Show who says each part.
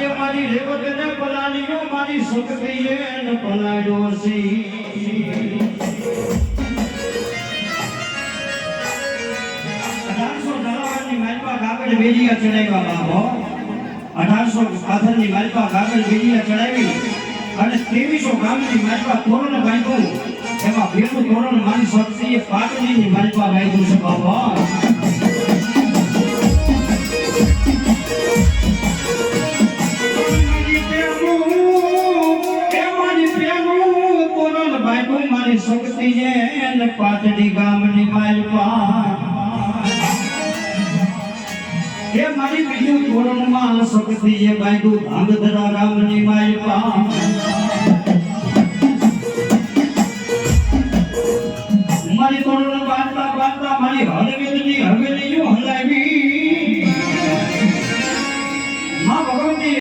Speaker 1: ભાઈ મારી રેવત ને પલાણીઓ મારી સુખતી ને પલાડ્યો સી 1800 દલાવાની માલપા કાગળ બેડિયા ચડાવ્યા બાબો 1800 પાથરની માલપા કાગળ બેડિયા ચડાવી અને 2300 ગામની માલપા તોરણ બાંધ્યું એમાં બેનું તોરણ મારી શક્તિએ પાટલીની માલપા બાંધ્યું છે બાબા મારી શક્તિ છે અને પાટડી ગામની માલપા એ મારી બીજું તોરણમાં શક્તિ છે બાંધ્યું ધાંગધરા ગામની માલપા મારી તોરણ બાંધતા બાંધતા મારી હળવેદની હવેલીઓ હલાવી માં ભગવતી